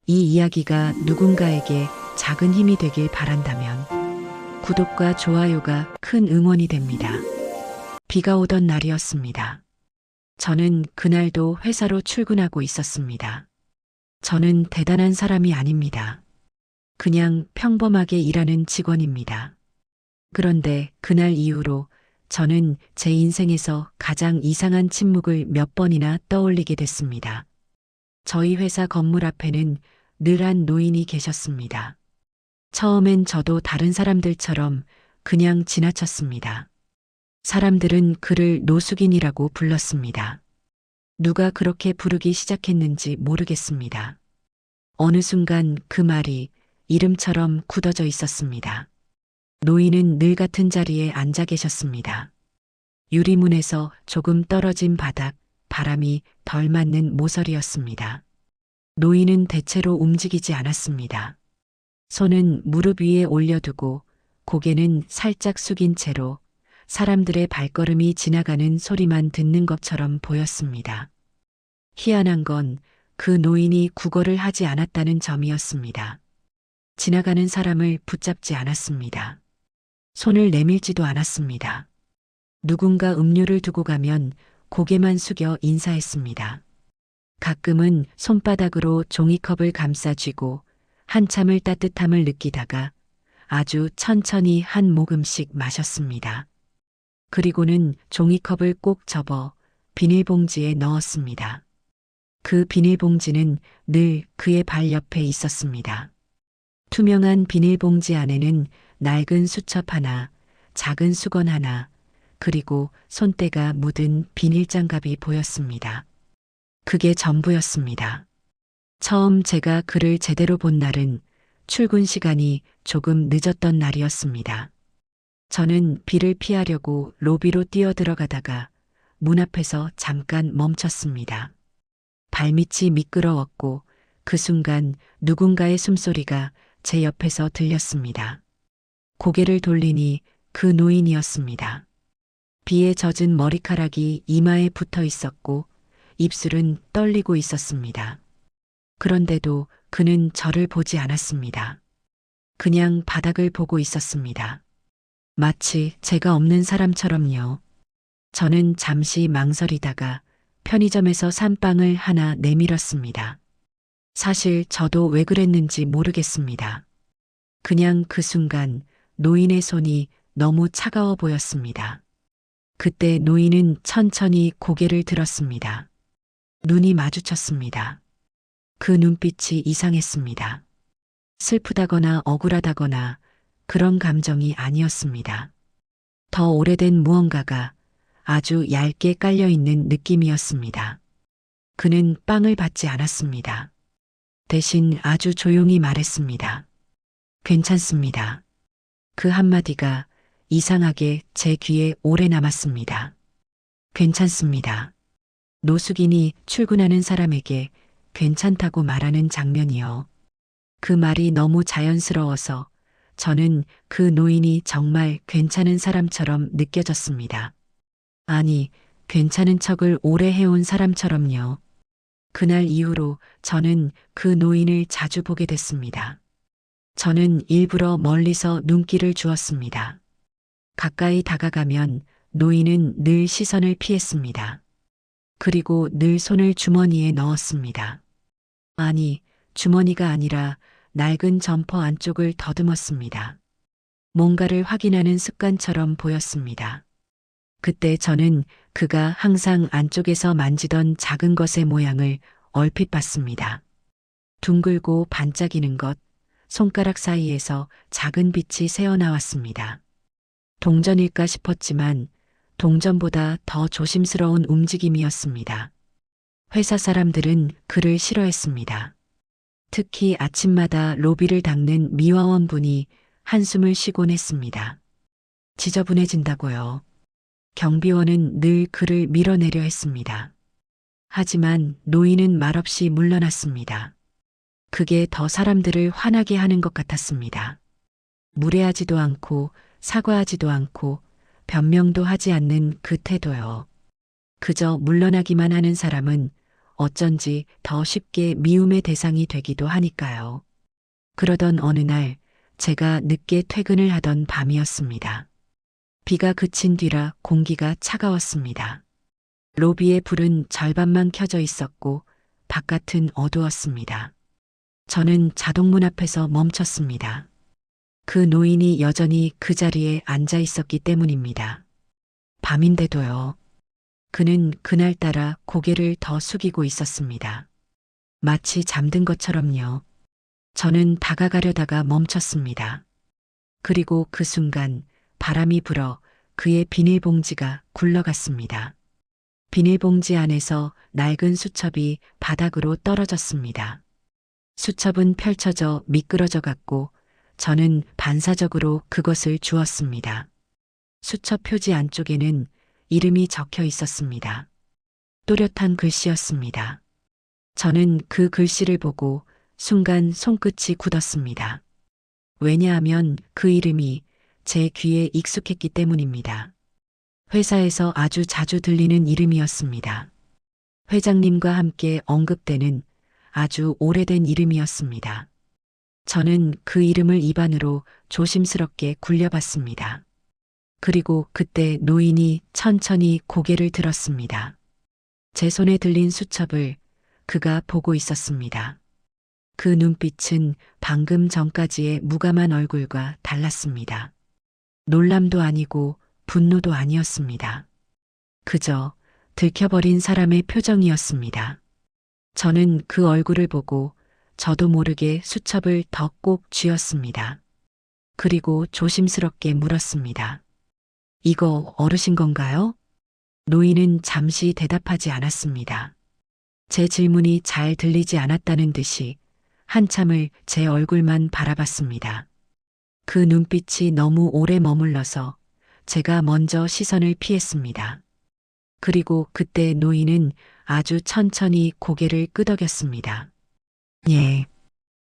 이 이야기가 누군가에게 작은 힘이 되길 바란다면 구독과 좋아요가 큰 응원이 됩니다. 비가 오던 날이었습니다. 저는 그날도 회사로 출근하고 있었습니다. 저는 대단한 사람이 아닙니다. 그냥 평범하게 일하는 직원입니다. 그런데 그날 이후로 저는 제 인생에서 가장 이상한 침묵을 몇 번이나 떠올리게 됐습니다. 저희 회사 건물 앞에는 늘 한 노인이 계셨습니다. 처음엔 저도 다른 사람들처럼 그냥 지나쳤습니다. 사람들은 그를 노숙인이라고 불렀습니다. 누가 그렇게 부르기 시작했는지 모르겠습니다. 어느 순간 그 말이 이름처럼 굳어져 있었습니다. 노인은 늘 같은 자리에 앉아 계셨습니다. 유리문에서 조금 떨어진 바닥, 바람이 덜 맞는 모서리였습니다. 노인은 대체로 움직이지 않았습니다. 손은 무릎 위에 올려두고 고개는 살짝 숙인 채로 사람들의 발걸음이 지나가는 소리만 듣는 것처럼 보였습니다. 희한한 건 그 노인이 구걸을 하지 않았다는 점이었습니다. 지나가는 사람을 붙잡지 않았습니다. 손을 내밀지도 않았습니다. 누군가 음료를 두고 가면 고개만 숙여 인사했습니다. 가끔은 손바닥으로 종이컵을 감싸 쥐고 한참을 따뜻함을 느끼다가 아주 천천히 한 모금씩 마셨습니다. 그리고는 종이컵을 꼭 접어 비닐봉지에 넣었습니다. 그 비닐봉지는 늘 그의 발 옆에 있었습니다. 투명한 비닐봉지 안에는 낡은 수첩 하나, 작은 수건 하나, 그리고 손때가 묻은 비닐장갑이 보였습니다. 그게 전부였습니다. 처음 제가 그를 제대로 본 날은 출근 시간이 조금 늦었던 날이었습니다. 저는 비를 피하려고 로비로 뛰어들어가다가 문 앞에서 잠깐 멈췄습니다. 발밑이 미끄러웠고 그 순간 누군가의 숨소리가 제 옆에서 들렸습니다. 고개를 돌리니 그 노인이었습니다. 비에 젖은 머리카락이 이마에 붙어 있었고 입술은 떨리고 있었습니다. 그런데도 그는 저를 보지 않았습니다. 그냥 바닥을 보고 있었습니다. 마치 제가 없는 사람처럼요. 저는 잠시 망설이다가 편의점에서 산 빵을 하나 내밀었습니다. 사실 저도 왜 그랬는지 모르겠습니다. 그냥 그 순간 노인의 손이 너무 차가워 보였습니다. 그때 노인은 천천히 고개를 들었습니다. 눈이 마주쳤습니다. 그 눈빛이 이상했습니다. 슬프다거나 억울하다거나 그런 감정이 아니었습니다. 더 오래된 무언가가 아주 얇게 깔려있는 느낌이었습니다. 그는 빵을 받지 않았습니다. 대신 아주 조용히 말했습니다. 괜찮습니다. 그 한마디가 이상하게 제 귀에 오래 남았습니다. 괜찮습니다. 노숙인이 출근하는 사람에게 괜찮다고 말하는 장면이요. 그 말이 너무 자연스러워서 저는 그 노인이 정말 괜찮은 사람처럼 느껴졌습니다. 아니, 괜찮은 척을 오래 해온 사람처럼요. 그날 이후로 저는 그 노인을 자주 보게 됐습니다. 저는 일부러 멀리서 눈길을 주었습니다. 가까이 다가가면 노인은 늘 시선을 피했습니다. 그리고 늘 손을 주머니에 넣었습니다. 아니, 주머니가 아니라 낡은 점퍼 안쪽을 더듬었습니다. 뭔가를 확인하는 습관처럼 보였습니다. 그때 저는 그가 항상 안쪽에서 만지던 작은 것의 모양을 얼핏 봤습니다. 둥글고 반짝이는 것, 손가락 사이에서 작은 빛이 새어나왔습니다. 동전일까 싶었지만 동전보다 더 조심스러운 움직임이었습니다. 회사 사람들은 그를 싫어했습니다. 특히 아침마다 로비를 닦는 미화원분이 한숨을 쉬곤 했습니다. 지저분해진다고요. 경비원은 늘 그를 밀어내려 했습니다. 하지만 노인은 말없이 물러났습니다. 그게 더 사람들을 화나게 하는 것 같았습니다. 무례하지도 않고 사과하지도 않고 변명도 하지 않는 그 태도요. 그저 물러나기만 하는 사람은 어쩐지 더 쉽게 미움의 대상이 되기도 하니까요. 그러던 어느 날 제가 늦게 퇴근을 하던 밤이었습니다. 비가 그친 뒤라 공기가 차가웠습니다. 로비의 불은 절반만 켜져 있었고 바깥은 어두웠습니다. 저는 자동문 앞에서 멈췄습니다. 그 노인이 여전히 그 자리에 앉아 있었기 때문입니다. 밤인데도요. 그는 그날따라 고개를 더 숙이고 있었습니다. 마치 잠든 것처럼요. 저는 다가가려다가 멈췄습니다. 그리고 그 순간 바람이 불어 그의 비닐봉지가 굴러갔습니다. 비닐봉지 안에서 낡은 수첩이 바닥으로 떨어졌습니다. 수첩은 펼쳐져 미끄러져 갔고 저는 반사적으로 그것을 주었습니다. 수첩 표지 안쪽에는 이름이 적혀 있었습니다. 또렷한 글씨였습니다. 저는 그 글씨를 보고 순간 손끝이 굳었습니다. 왜냐하면 그 이름이 제 귀에 익숙했기 때문입니다. 회사에서 아주 자주 들리는 이름이었습니다. 회장님과 함께 언급되는 아주 오래된 이름이었습니다. 저는 그 이름을 입안으로 조심스럽게 굴려봤습니다. 그리고 그때 노인이 천천히 고개를 들었습니다. 제 손에 들린 수첩을 그가 보고 있었습니다. 그 눈빛은 방금 전까지의 무감한 얼굴과 달랐습니다. 놀람도 아니고 분노도 아니었습니다. 그저 들켜버린 사람의 표정이었습니다. 저는 그 얼굴을 보고 저도 모르게 수첩을 더 꼭 쥐었습니다. 그리고 조심스럽게 물었습니다. 이거 어르신 건가요? 노인은 잠시 대답하지 않았습니다. 제 질문이 잘 들리지 않았다는 듯이 한참을 제 얼굴만 바라봤습니다. 그 눈빛이 너무 오래 머물러서 제가 먼저 시선을 피했습니다. 그리고 그때 노인은 아주 천천히 고개를 끄덕였습니다. 예,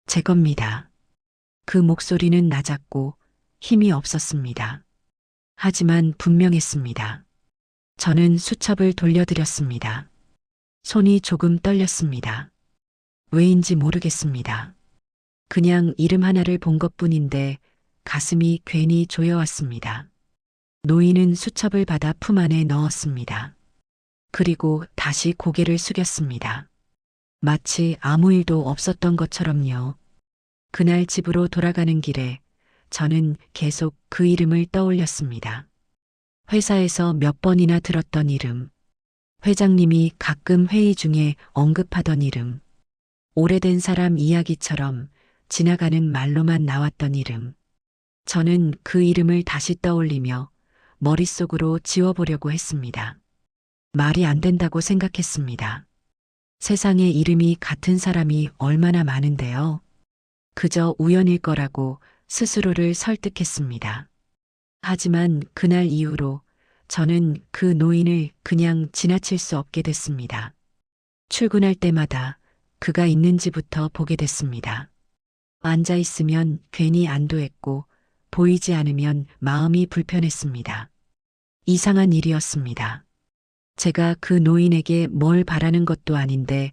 제 겁니다. 그 목소리는 낮았고 힘이 없었습니다. 하지만 분명했습니다. 저는 수첩을 돌려드렸습니다. 손이 조금 떨렸습니다. 왜인지 모르겠습니다. 그냥 이름 하나를 본 것뿐인데 가슴이 괜히 조여왔습니다. 노인은 수첩을 받아 품 안에 넣었습니다. 그리고 다시 고개를 숙였습니다. 마치 아무 일도 없었던 것처럼요. 그날 집으로 돌아가는 길에 저는 계속 그 이름을 떠올렸습니다. 회사에서 몇 번이나 들었던 이름, 회장님이 가끔 회의 중에 언급하던 이름, 오래된 사람 이야기처럼 지나가는 말로만 나왔던 이름. 저는 그 이름을 다시 떠올리며 머릿속으로 지워보려고 했습니다. 말이 안 된다고 생각했습니다. 세상에 이름이 같은 사람이 얼마나 많은데요. 그저 우연일 거라고 스스로를 설득했습니다. 하지만 그날 이후로 저는 그 노인을 그냥 지나칠 수 없게 됐습니다. 출근할 때마다 그가 있는지부터 보게 됐습니다. 앉아 있으면 괜히 안도했고 보이지 않으면 마음이 불편했습니다. 이상한 일이었습니다. 제가 그 노인에게 뭘 바라는 것도 아닌데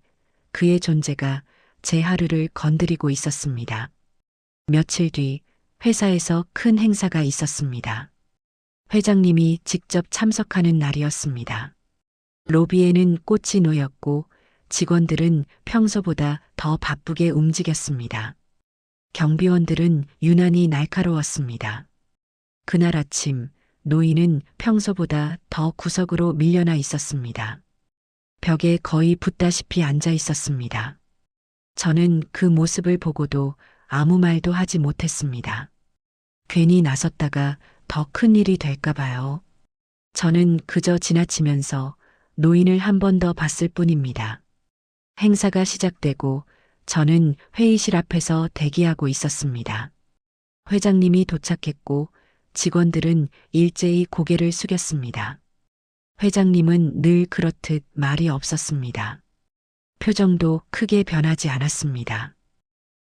그의 존재가 제 하루를 건드리고 있었습니다. 며칠 뒤 회사에서 큰 행사가 있었습니다. 회장님이 직접 참석하는 날이었습니다. 로비에는 꽃이 놓였고 직원들은 평소보다 더 바쁘게 움직였습니다. 경비원들은 유난히 날카로웠습니다. 그날 아침 노인은 평소보다 더 구석으로 밀려나 있었습니다. 벽에 거의 붙다시피 앉아 있었습니다. 저는 그 모습을 보고도 아무 말도 하지 못했습니다. 괜히 나섰다가 더 큰 일이 될까 봐요. 저는 그저 지나치면서 노인을 한 번 더 봤을 뿐입니다. 행사가 시작되고 저는 회의실 앞에서 대기하고 있었습니다. 회장님이 도착했고 직원들은 일제히 고개를 숙였습니다. 회장님은 늘 그렇듯 말이 없었습니다. 표정도 크게 변하지 않았습니다.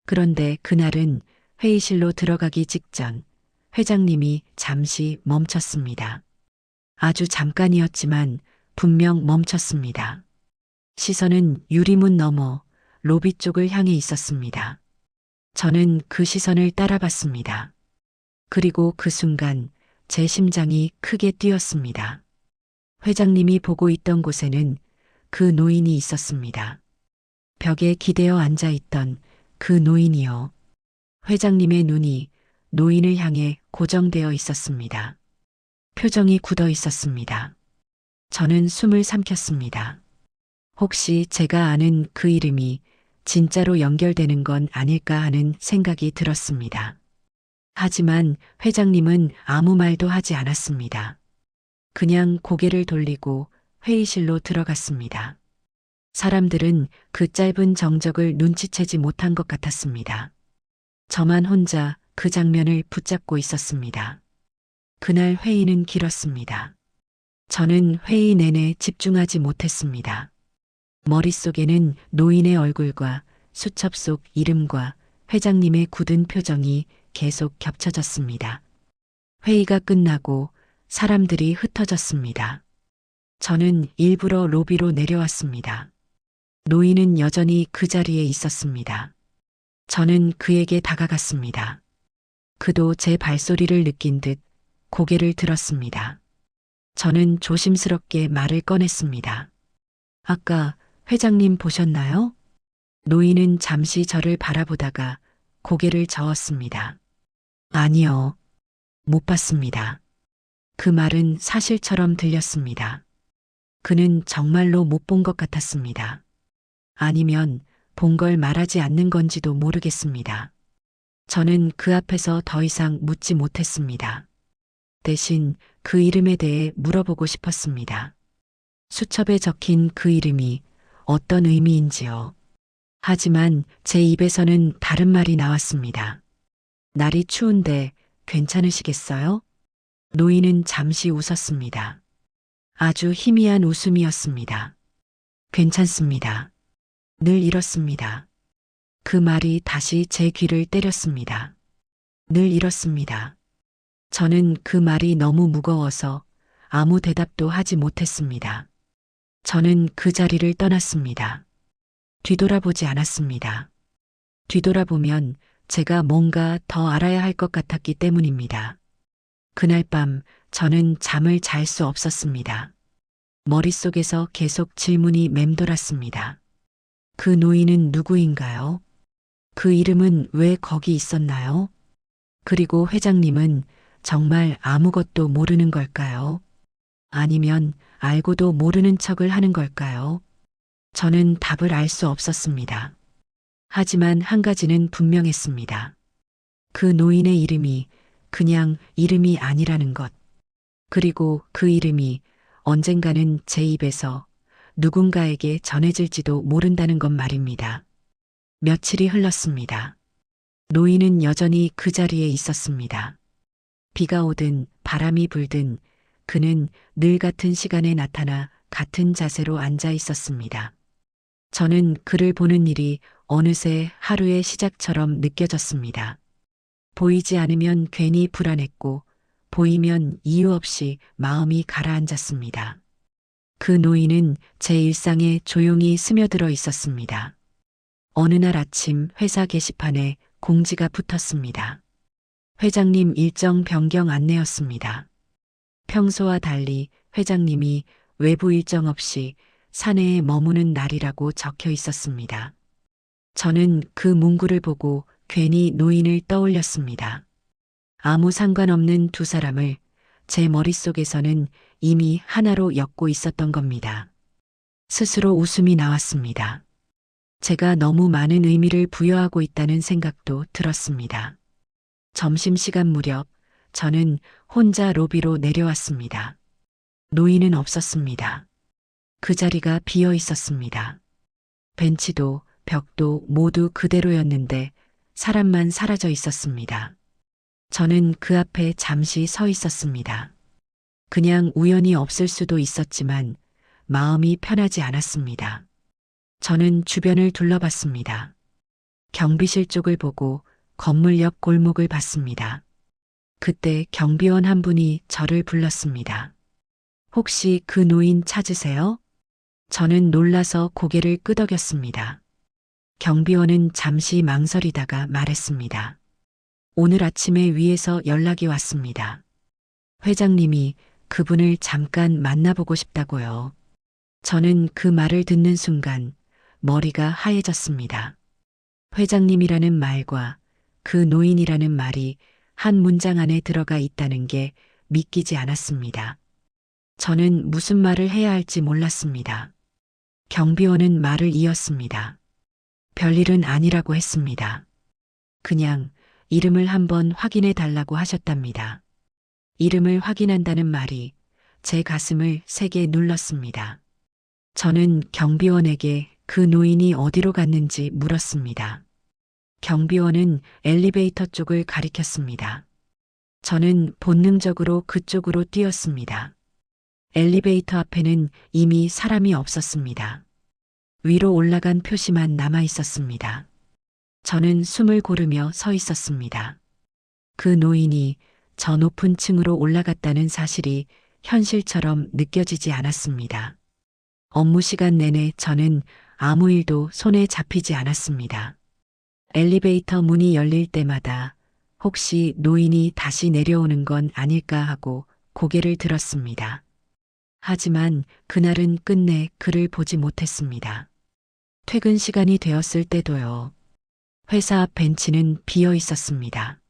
그런데 그날은 회의실로 들어가기 직전 회장님이 잠시 멈췄습니다. 아주 잠깐이었지만 분명 멈췄습니다. 시선은 유리문 너머 로비 쪽을 향해 있었습니다. 저는 그 시선을 따라봤습니다. 그리고 그 순간 제 심장이 크게 뛰었습니다. 회장님이 보고 있던 곳에는 그 노인이 있었습니다. 벽에 기대어 앉아 있던 그 노인이요. 회장님의 눈이 노인을 향해 고정되어 있었습니다. 표정이 굳어 있었습니다. 저는 숨을 삼켰습니다. 혹시 제가 아는 그 이름이 진짜로 연결되는 건 아닐까 하는 생각이 들었습니다. 하지만 회장님은 아무 말도 하지 않았습니다. 그냥 고개를 돌리고 회의실로 들어갔습니다. 사람들은 그 짧은 정적을 눈치채지 못한 것 같았습니다. 저만 혼자 그 장면을 붙잡고 있었습니다. 그날 회의는 길었습니다. 저는 회의 내내 집중하지 못했습니다. 머릿속에는 노인의 얼굴과 수첩 속 이름과 회장님의 굳은 표정이 계속 겹쳐졌습니다. 회의가 끝나고 사람들이 흩어졌습니다. 저는 일부러 로비로 내려왔습니다. 노인은 여전히 그 자리에 있었습니다. 저는 그에게 다가갔습니다. 그도 제 발소리를 느낀 듯 고개를 들었습니다. 저는 조심스럽게 말을 꺼냈습니다. 아까 회장님 보셨나요? 노인은 잠시 저를 바라보다가 고개를 저었습니다. 아니요. 못 봤습니다. 그 말은 사실처럼 들렸습니다. 그는 정말로 못 본 것 같았습니다. 아니면 본 걸 말하지 않는 건지도 모르겠습니다. 저는 그 앞에서 더 이상 묻지 못했습니다. 대신 그 이름에 대해 물어보고 싶었습니다. 수첩에 적힌 그 이름이 어떤 의미인지요. 하지만 제 입에서는 다른 말이 나왔습니다. 날이 추운데 괜찮으시겠어요? 노인은 잠시 웃었습니다. 아주 희미한 웃음이었습니다. 괜찮습니다. 늘 이렇습니다. 그 말이 다시 제 귀를 때렸습니다. 늘 이렇습니다. 저는 그 말이 너무 무거워서 아무 대답도 하지 못했습니다. 저는 그 자리를 떠났습니다. 뒤돌아보지 않았습니다. 뒤돌아보면 제가 뭔가 더 알아야 할 것 같았기 때문입니다. 그날 밤 저는 잠을 잘 수 없었습니다. 머릿속에서 계속 질문이 맴돌았습니다. 그 노인은 누구인가요? 그 이름은 왜 거기 있었나요? 그리고 회장님은 정말 아무것도 모르는 걸까요? 아니면 알고도 모르는 척을 하는 걸까요? 저는 답을 알 수 없었습니다. 하지만 한 가지는 분명했습니다. 그 노인의 이름이 그냥 이름이 아니라는 것. 그리고 그 이름이 언젠가는 제 입에서 누군가에게 전해질지도 모른다는 것 말입니다. 며칠이 흘렀습니다. 노인은 여전히 그 자리에 있었습니다. 비가 오든 바람이 불든 그는 늘 같은 시간에 나타나 같은 자세로 앉아 있었습니다. 저는 그를 보는 일이 어느새 하루의 시작처럼 느껴졌습니다. 보이지 않으면 괜히 불안했고 보이면 이유 없이 마음이 가라앉았습니다. 그 노인은 제 일상에 조용히 스며들어 있었습니다. 어느 날 아침 회사 게시판에 공지가 붙었습니다. 회장님 일정 변경 안내였습니다. 평소와 달리 회장님이 외부 일정 없이 사내에 머무는 날이라고 적혀 있었습니다. 저는 그 문구를 보고 괜히 노인을 떠올렸습니다. 아무 상관없는 두 사람을 제 머릿속에서는 이미 하나로 엮고 있었던 겁니다. 스스로 웃음이 나왔습니다. 제가 너무 많은 의미를 부여하고 있다는 생각도 들었습니다. 점심시간 무렵 저는 혼자 로비로 내려왔습니다. 노인은 없었습니다. 그 자리가 비어 있었습니다. 벤치도 벽도 모두 그대로였는데 사람만 사라져 있었습니다. 저는 그 앞에 잠시 서 있었습니다. 그냥 우연히 없을 수도 있었지만 마음이 편하지 않았습니다. 저는 주변을 둘러봤습니다. 경비실 쪽을 보고 건물 옆 골목을 봤습니다. 그때 경비원 한 분이 저를 불렀습니다. 혹시 그 노인 찾으세요? 저는 놀라서 고개를 끄덕였습니다. 경비원은 잠시 망설이다가 말했습니다. 오늘 아침에 위에서 연락이 왔습니다. 회장님이 그분을 잠깐 만나보고 싶다고요. 저는 그 말을 듣는 순간 머리가 하얘졌습니다. 회장님이라는 말과 그 노인이라는 말이 한 문장 안에 들어가 있다는 게 믿기지 않았습니다. 저는 무슨 말을 해야 할지 몰랐습니다. 경비원은 말을 이었습니다. 별일은 아니라고 했습니다. 그냥 이름을 한번 확인해 달라고 하셨답니다. 이름을 확인한다는 말이 제 가슴을 세게 눌렀습니다. 저는 경비원에게 그 노인이 어디로 갔는지 물었습니다. 경비원은 엘리베이터 쪽을 가리켰습니다. 저는 본능적으로 그쪽으로 뛰었습니다. 엘리베이터 앞에는 이미 사람이 없었습니다. 위로 올라간 표시만 남아 있었습니다. 저는 숨을 고르며 서 있었습니다. 그 노인이 저 높은 층으로 올라갔다는 사실이 현실처럼 느껴지지 않았습니다. 업무 시간 내내 저는 아무 일도 손에 잡히지 않았습니다. 엘리베이터 문이 열릴 때마다 혹시 노인이 다시 내려오는 건 아닐까 하고 고개를 들었습니다. 하지만 그날은 끝내 그를 보지 못했습니다. 퇴근 시간이 되었을 때도요. 회사 앞 벤치는 비어 있었습니다.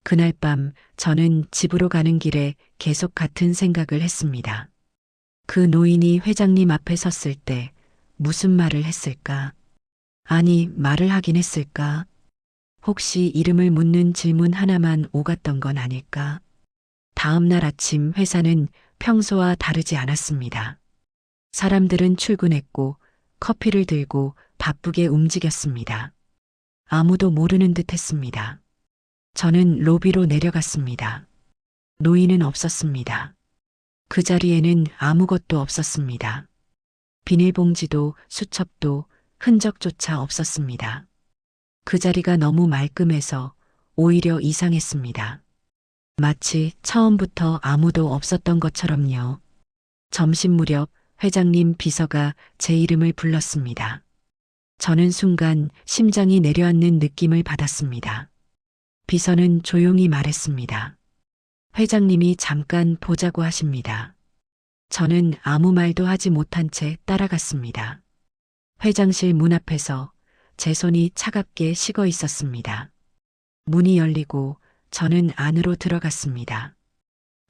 그날 밤 저는 집으로 가는 길에 계속 같은 생각을 했습니다. 그 노인이 회장님 앞에 섰을 때 무슨 말을 했을까? 아니, 말을 하긴 했을까? 혹시 이름을 묻는 질문 하나만 오갔던 건 아닐까? 다음 날 아침 회사는 평소와 다르지 않았습니다. 사람들은 출근했고 커피를 들고 바쁘게 움직였습니다. 아무도 모르는 듯 했습니다. 저는 로비로 내려갔습니다. 노인은 없었습니다. 그 자리에는 아무것도 없었습니다. 비닐봉지도 수첩도 흔적조차 없었습니다. 그 자리가 너무 말끔해서 오히려 이상했습니다. 마치 처음부터 아무도 없었던 것처럼요. 점심 무렵 회장님 비서가 제 이름을 불렀습니다. 저는 순간 심장이 내려앉는 느낌을 받았습니다. 비서는 조용히 말했습니다. 회장님이 잠깐 보자고 하십니다. 저는 아무 말도 하지 못한 채 따라갔습니다. 회장실 문 앞에서 제 손이 차갑게 식어 있었습니다. 문이 열리고 저는 안으로 들어갔습니다.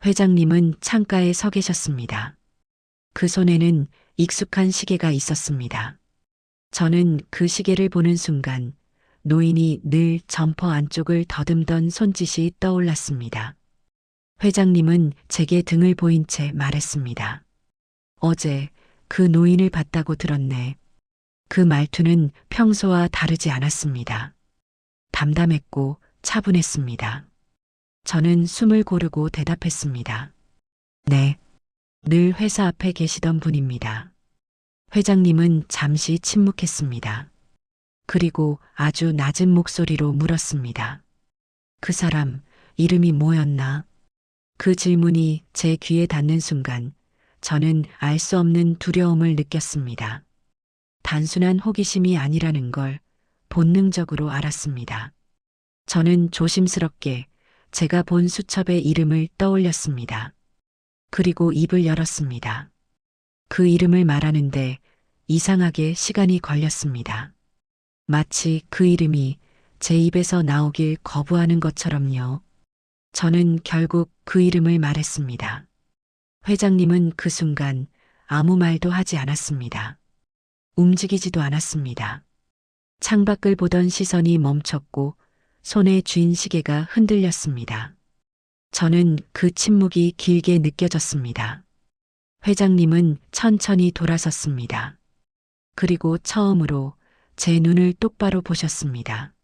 회장님은 창가에 서 계셨습니다. 그 손에는 익숙한 시계가 있었습니다. 저는 그 시계를 보는 순간 노인이 늘 점퍼 안쪽을 더듬던 손짓이 떠올랐습니다. 회장님은 제게 등을 보인 채 말했습니다. 어제 그 노인을 봤다고 들었네. 그 말투는 평소와 다르지 않았습니다. 담담했고 차분했습니다. 저는 숨을 고르고 대답했습니다. 네, 늘 회사 앞에 계시던 분입니다. 회장님은 잠시 침묵했습니다. 그리고 아주 낮은 목소리로 물었습니다. 그 사람 이름이 뭐였나? 그 질문이 제 귀에 닿는 순간 저는 알 수 없는 두려움을 느꼈습니다. 단순한 호기심이 아니라는 걸 본능적으로 알았습니다. 저는 조심스럽게 제가 본 수첩의 이름을 떠올렸습니다. 그리고 입을 열었습니다. 그 이름을 말하는데 이상하게 시간이 걸렸습니다. 마치 그 이름이 제 입에서 나오길 거부하는 것처럼요. 저는 결국 그 이름을 말했습니다. 회장님은 그 순간 아무 말도 하지 않았습니다. 움직이지도 않았습니다. 창밖을 보던 시선이 멈췄고 손에 쥔 시계가 흔들렸습니다. 저는 그 침묵이 길게 느껴졌습니다. 회장님은 천천히 돌아섰습니다. 그리고 처음으로 제 눈을 똑바로 보셨습니다.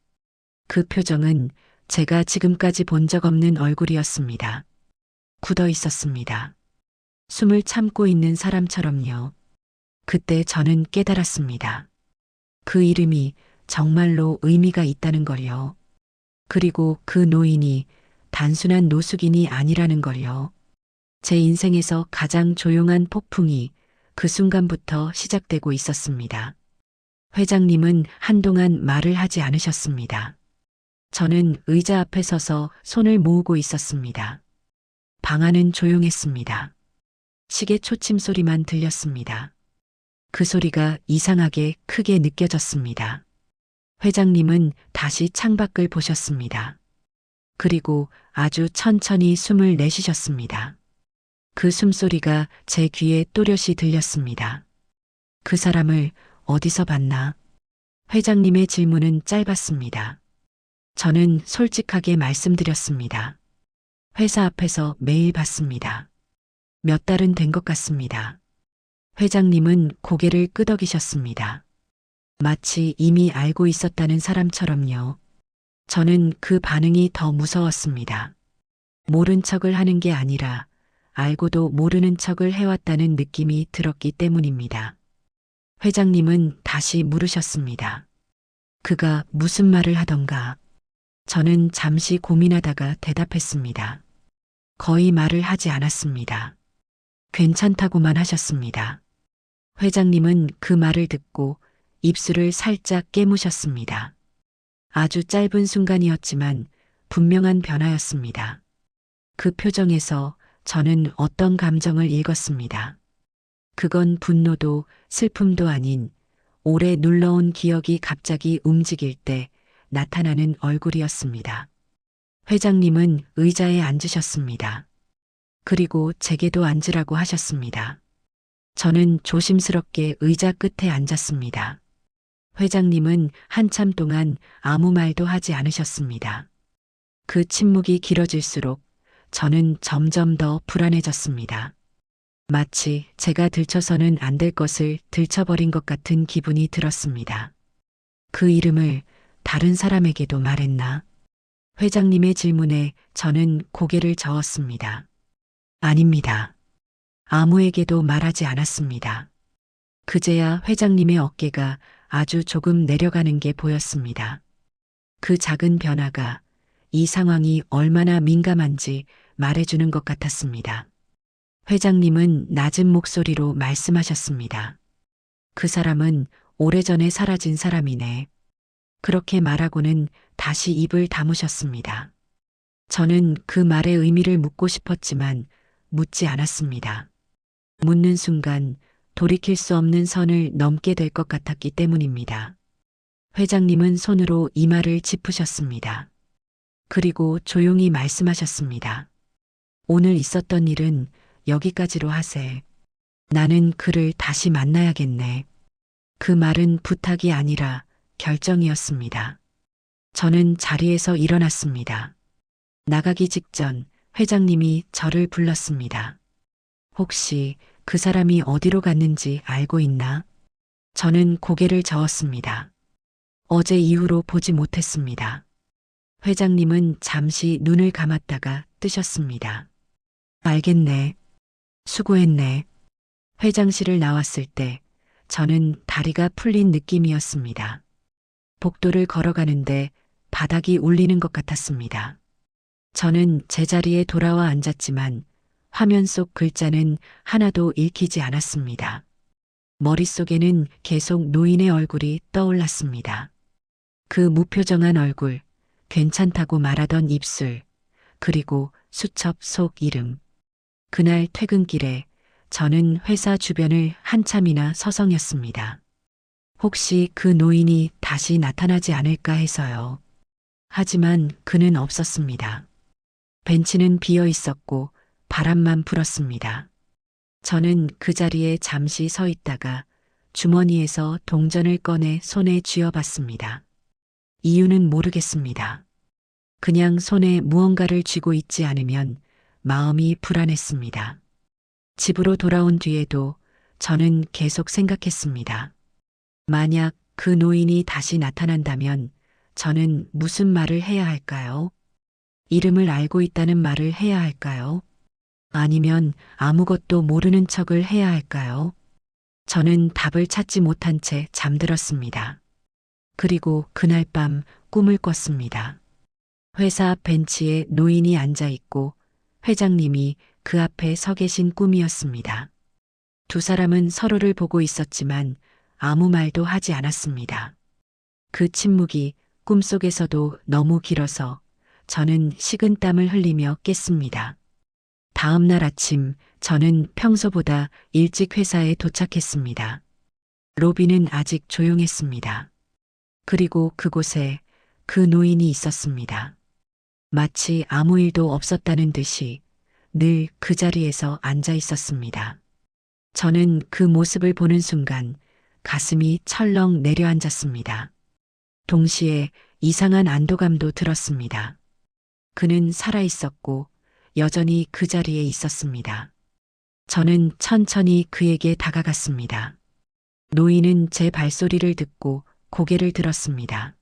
그 표정은 제가 지금까지 본 적 없는 얼굴이었습니다. 굳어 있었습니다. 숨을 참고 있는 사람처럼요. 그때 저는 깨달았습니다. 그 이름이 정말로 의미가 있다는 걸요. 그리고 그 노인이 단순한 노숙인이 아니라는 걸요. 제 인생에서 가장 조용한 폭풍이 그 순간부터 시작되고 있었습니다. 회장님은 한동안 말을 하지 않으셨습니다. 저는 의자 앞에 서서 손을 모으고 있었습니다. 방 안은 조용했습니다. 시계 초침 소리만 들렸습니다. 그 소리가 이상하게 크게 느껴졌습니다. 회장님은 다시 창밖을 보셨습니다. 그리고 아주 천천히 숨을 내쉬셨습니다. 그 숨소리가 제 귀에 또렷이 들렸습니다. 그 사람을 어디서 봤나? 회장님의 질문은 짧았습니다. 저는 솔직하게 말씀드렸습니다. 회사 앞에서 매일 봤습니다. 몇 달은 된 것 같습니다. 회장님은 고개를 끄덕이셨습니다. 마치 이미 알고 있었다는 사람처럼요. 저는 그 반응이 더 무서웠습니다. 모른 척을 하는 게 아니라 알고도 모르는 척을 해왔다는 느낌이 들었기 때문입니다. 회장님은 다시 물으셨습니다. 그가 무슨 말을 하던가? 저는 잠시 고민하다가 대답했습니다. 거의 말을 하지 않았습니다. 괜찮다고만 하셨습니다. 회장님은 그 말을 듣고 입술을 살짝 깨무셨습니다. 아주 짧은 순간이었지만 분명한 변화였습니다. 그 표정에서 저는 어떤 감정을 읽었습니다. 그건 분노도 슬픔도 아닌 오래 눌러온 기억이 갑자기 움직일 때 나타나는 얼굴이었습니다. 회장님은 의자에 앉으셨습니다. 그리고 제게도 앉으라고 하셨습니다. 저는 조심스럽게 의자 끝에 앉았습니다. 회장님은 한참 동안 아무 말도 하지 않으셨습니다. 그 침묵이 길어질수록 저는 점점 더 불안해졌습니다. 마치 제가 들춰서는 안 될 것을 들춰버린 것 같은 기분이 들었습니다. 그 이름을 다른 사람에게도 말했나? 회장님의 질문에 저는 고개를 저었습니다. 아닙니다. 아무에게도 말하지 않았습니다. 그제야 회장님의 어깨가 아주 조금 내려가는 게 보였습니다. 그 작은 변화가 이 상황이 얼마나 민감한지 말해주는 것 같았습니다. 회장님은 낮은 목소리로 말씀하셨습니다. 그 사람은 오래전에 사라진 사람이네. 그렇게 말하고는 다시 입을 다무셨습니다. 저는 그 말의 의미를 묻고 싶었지만 묻지 않았습니다. 묻는 순간 돌이킬 수 없는 선을 넘게 될 것 같았기 때문입니다. 회장님은 손으로 이마를 짚으셨습니다. 그리고 조용히 말씀하셨습니다. 오늘 있었던 일은 여기까지로 하세. 나는 그를 다시 만나야겠네. 그 말은 부탁이 아니라 결정이었습니다. 저는 자리에서 일어났습니다. 나가기 직전 회장님이 저를 불렀습니다. 혹시 그 사람이 어디로 갔는지 알고 있나? 저는 고개를 저었습니다. 어제 이후로 보지 못했습니다. 회장님은 잠시 눈을 감았다가 뜨셨습니다. 알겠네. 수고했네. 회장실을 나왔을 때 저는 다리가 풀린 느낌이었습니다. 복도를 걸어가는데 바닥이 울리는 것 같았습니다. 저는 제자리에 돌아와 앉았지만 화면 속 글자는 하나도 읽히지 않았습니다. 머릿속에는 계속 노인의 얼굴이 떠올랐습니다. 그 무표정한 얼굴, 괜찮다고 말하던 입술, 그리고 수첩 속 이름. 그날 퇴근길에 저는 회사 주변을 한참이나 서성였습니다. 혹시 그 노인이 다시 나타나지 않을까 해서요. 하지만 그는 없었습니다. 벤치는 비어 있었고 바람만 불었습니다. 저는 그 자리에 잠시 서 있다가 주머니에서 동전을 꺼내 손에 쥐어봤습니다. 이유는 모르겠습니다. 그냥 손에 무언가를 쥐고 있지 않으면 마음이 불안했습니다. 집으로 돌아온 뒤에도 저는 계속 생각했습니다. 만약 그 노인이 다시 나타난다면 저는 무슨 말을 해야 할까요? 이름을 알고 있다는 말을 해야 할까요? 아니면 아무것도 모르는 척을 해야 할까요? 저는 답을 찾지 못한 채 잠들었습니다. 그리고 그날 밤 꿈을 꿨습니다. 회사 앞 벤치에 노인이 앉아 있고 회장님이 그 앞에 서 계신 꿈이었습니다. 두 사람은 서로를 보고 있었지만 아무 말도 하지 않았습니다. 그 침묵이 꿈속에서도 너무 길어서 저는 식은땀을 흘리며 깼습니다. 다음 날 아침 저는 평소보다 일찍 회사에 도착했습니다. 로비는 아직 조용했습니다. 그리고 그곳에 그 노인이 있었습니다. 마치 아무 일도 없었다는 듯이 늘 그 자리에서 앉아 있었습니다. 저는 그 모습을 보는 순간 가슴이 철렁 내려앉았습니다. 동시에 이상한 안도감도 들었습니다. 그는 살아 있었고 여전히 그 자리에 있었습니다. 저는 천천히 그에게 다가갔습니다. 노인은 제 발소리를 듣고 고개를 들었습니다.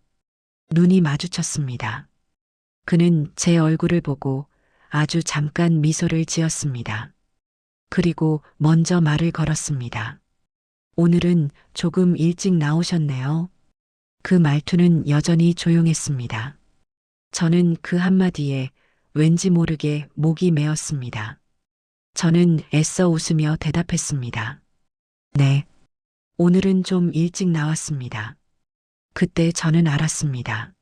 눈이 마주쳤습니다. 그는 제 얼굴을 보고 아주 잠깐 미소를 지었습니다. 그리고 먼저 말을 걸었습니다. 오늘은 조금 일찍 나오셨네요. 그 말투는 여전히 조용했습니다. 저는 그 한마디에 왠지 모르게 목이 메었습니다. 저는 애써 웃으며 대답했습니다. 네. 오늘은 좀 일찍 나왔습니다. 그때 저는 알았습니다.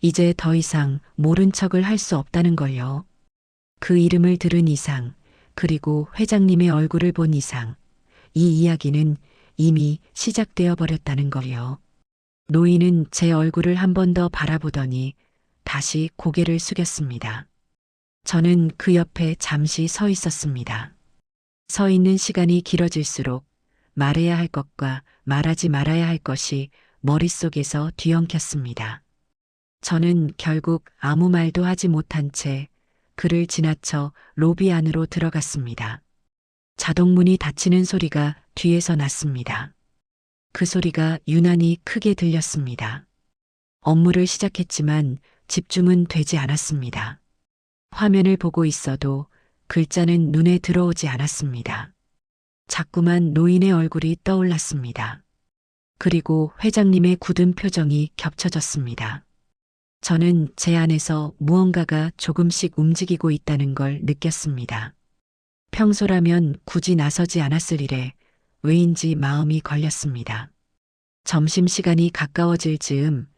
이제 더 이상 모른 척을 할 수 없다는 걸요. 그 이름을 들은 이상, 그리고 회장님의 얼굴을 본 이상, 이 이야기는 이미 시작되어 버렸다는 걸요. 노인은 제 얼굴을 한 번 더 바라보더니 다시 고개를 숙였습니다. 저는 그 옆에 잠시 서 있었습니다. 서 있는 시간이 길어질수록 말해야 할 것과 말하지 말아야 할 것이 머릿속에서 뒤엉켰습니다. 저는 결국 아무 말도 하지 못한 채 그를 지나쳐 로비 안으로 들어갔습니다. 자동문이 닫히는 소리가 뒤에서 났습니다. 그 소리가 유난히 크게 들렸습니다. 업무를 시작했지만 집중은 되지 않았습니다. 화면을 보고 있어도 글자는 눈에 들어오지 않았습니다. 자꾸만 노인의 얼굴이 떠올랐습니다. 그리고 회장님의 굳은 표정이 겹쳐졌습니다. 저는 제 안에서 무언가가 조금씩 움직이고 있다는 걸 느꼈습니다. 평소라면 굳이 나서지 않았을 일에 왜인지 마음이 걸렸습니다. 점심시간이 가까워질 즈음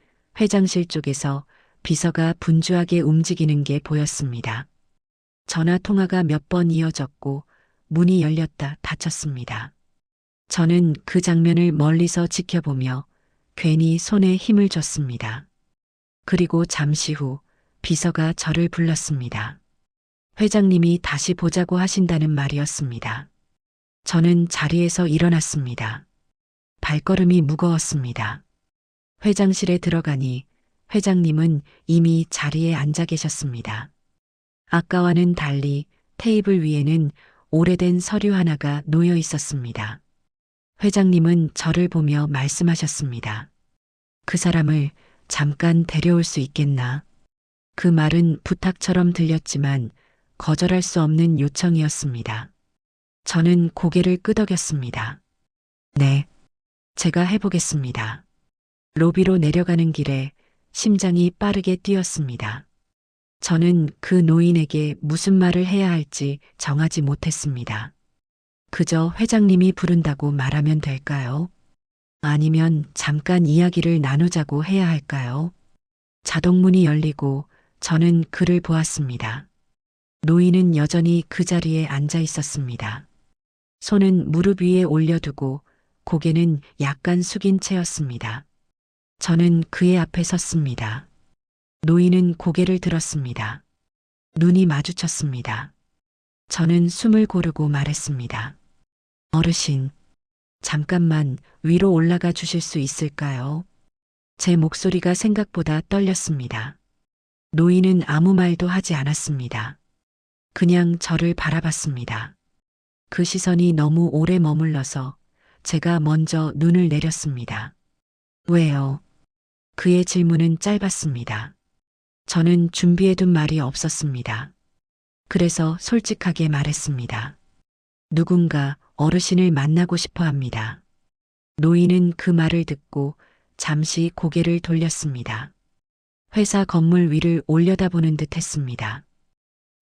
회장실 쪽에서 비서가 분주하게 움직이는 게 보였습니다. 전화 통화가 몇 번 이어졌고 문이 열렸다 닫혔습니다. 저는 그 장면을 멀리서 지켜보며 괜히 손에 힘을 줬습니다. 그리고 잠시 후 비서가 저를 불렀습니다. 회장님이 다시 보자고 하신다는 말이었습니다. 저는 자리에서 일어났습니다. 발걸음이 무거웠습니다. 회장실에 들어가니 회장님은 이미 자리에 앉아 계셨습니다. 아까와는 달리 테이블 위에는 오래된 서류 하나가 놓여 있었습니다. 회장님은 저를 보며 말씀하셨습니다. 그 사람을 잠깐 데려올 수 있겠나? 그 말은 부탁처럼 들렸지만 거절할 수 없는 요청이었습니다. 저는 고개를 끄덕였습니다. 네, 제가 해보겠습니다. 로비로 내려가는 길에 심장이 빠르게 뛰었습니다. 저는 그 노인에게 무슨 말을 해야 할지 정하지 못했습니다. 그저 회장님이 부른다고 말하면 될까요? 아니면 잠깐 이야기를 나누자고 해야 할까요? 자동문이 열리고 저는 그를 보았습니다. 노인은 여전히 그 자리에 앉아 있었습니다. 손은 무릎 위에 올려두고 고개는 약간 숙인 채였습니다. 저는 그의 앞에 섰습니다. 노인은 고개를 들었습니다. 눈이 마주쳤습니다. 저는 숨을 고르고 말했습니다. 어르신, 잠깐만 위로 올라가 주실 수 있을까요? 제 목소리가 생각보다 떨렸습니다. 노인은 아무 말도 하지 않았습니다. 그냥 저를 바라봤습니다. 그 시선이 너무 오래 머물러서 제가 먼저 눈을 내렸습니다. 왜요? 그의 질문은 짧았습니다. 저는 준비해둔 말이 없었습니다. 그래서 솔직하게 말했습니다. 누군가 어르신을 만나고 싶어 합니다. 노인은 그 말을 듣고 잠시 고개를 돌렸습니다. 회사 건물 위를 올려다보는 듯 했습니다.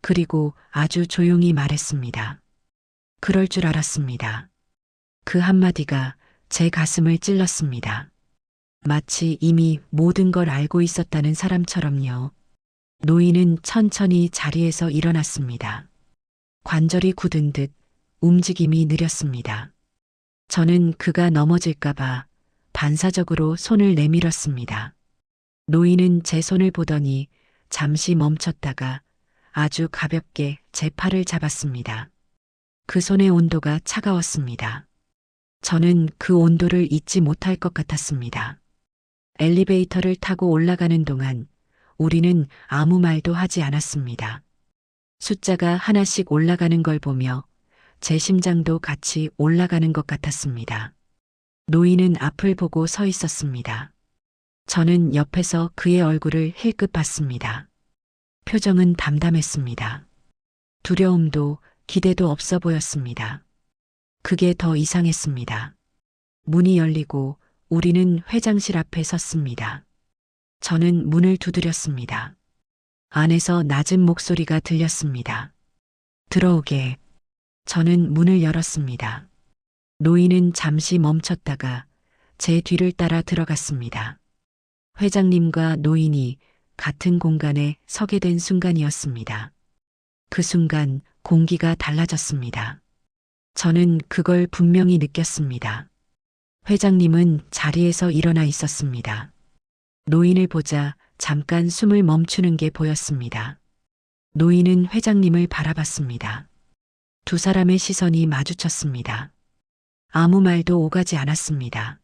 그리고 아주 조용히 말했습니다. 그럴 줄 알았습니다. 그 한마디가 제 가슴을 찔렀습니다. 마치 이미 모든 걸 알고 있었다는 사람처럼요. 노인은 천천히 자리에서 일어났습니다. 관절이 굳은 듯 움직임이 느렸습니다. 저는 그가 넘어질까봐 반사적으로 손을 내밀었습니다. 노인은 제 손을 보더니 잠시 멈췄다가 아주 가볍게 제 팔을 잡았습니다. 그 손의 온도가 차가웠습니다. 저는 그 온도를 잊지 못할 것 같았습니다. 엘리베이터를 타고 올라가는 동안 우리는 아무 말도 하지 않았습니다. 숫자가 하나씩 올라가는 걸 보며 제 심장도 같이 올라가는 것 같았습니다. 노인은 앞을 보고 서 있었습니다. 저는 옆에서 그의 얼굴을 힐끗 봤습니다. 표정은 담담했습니다. 두려움도 기대도 없어 보였습니다. 그게 더 이상했습니다. 문이 열리고 우리는 회장실 앞에 섰습니다. 저는 문을 두드렸습니다. 안에서 낮은 목소리가 들렸습니다. 들어오게. 저는 문을 열었습니다. 노인은 잠시 멈췄다가 제 뒤를 따라 들어갔습니다. 회장님과 노인이 같은 공간에 서게 된 순간이었습니다. 그 순간 공기가 달라졌습니다. 저는 그걸 분명히 느꼈습니다. 회장님은 자리에서 일어나 있었습니다. 노인을 보자 잠깐 숨을 멈추는 게 보였습니다. 노인은 회장님을 바라봤습니다. 두 사람의 시선이 마주쳤습니다. 아무 말도 오가지 않았습니다.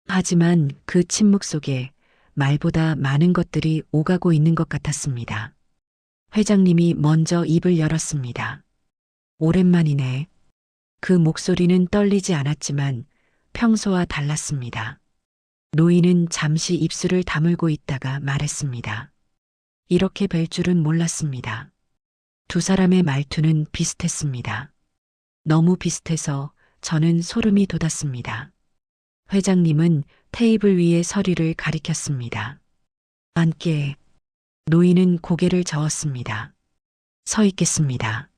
하지만 그 침묵 속에 말보다 많은 것들이 오가고 있는 것 같았습니다. 회장님이 먼저 입을 열었습니다. 오랜만이네. 그 목소리는 떨리지 않았지만 평소와 달랐습니다. 노인은 잠시 입술을 다물고 있다가 말했습니다. 이렇게 뵐 줄은 몰랐습니다. 두 사람의 말투는 비슷했습니다. 너무 비슷해서 저는 소름이 돋았습니다. 회장님은 테이블 위에 서류를 가리켰습니다. 앉게. 노인은 고개를 저었습니다. 서 있겠습니다.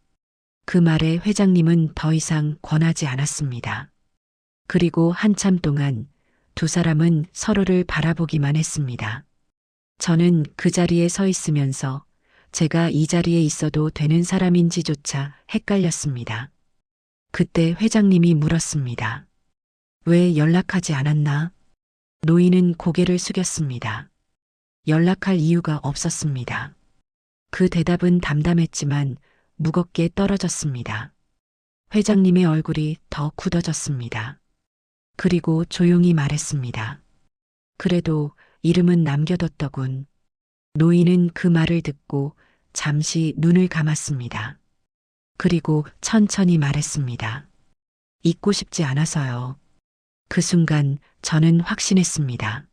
그 말에 회장님은 더 이상 권하지 않았습니다. 그리고 한참 동안 두 사람은 서로를 바라보기만 했습니다. 저는 그 자리에 서 있으면서 제가 이 자리에 있어도 되는 사람인지조차 헷갈렸습니다. 그때 회장님이 물었습니다. 왜 연락하지 않았나? 노인은 고개를 숙였습니다. 연락할 이유가 없었습니다. 그 대답은 담담했지만 무겁게 떨어졌습니다. 회장님의 얼굴이 더 굳어졌습니다. 그리고 조용히 말했습니다. 그래도 이름은 남겨뒀더군. 노인은 그 말을 듣고 잠시 눈을 감았습니다. 그리고 천천히 말했습니다. 잊고 싶지 않아서요. 그 순간 저는 확신했습니다.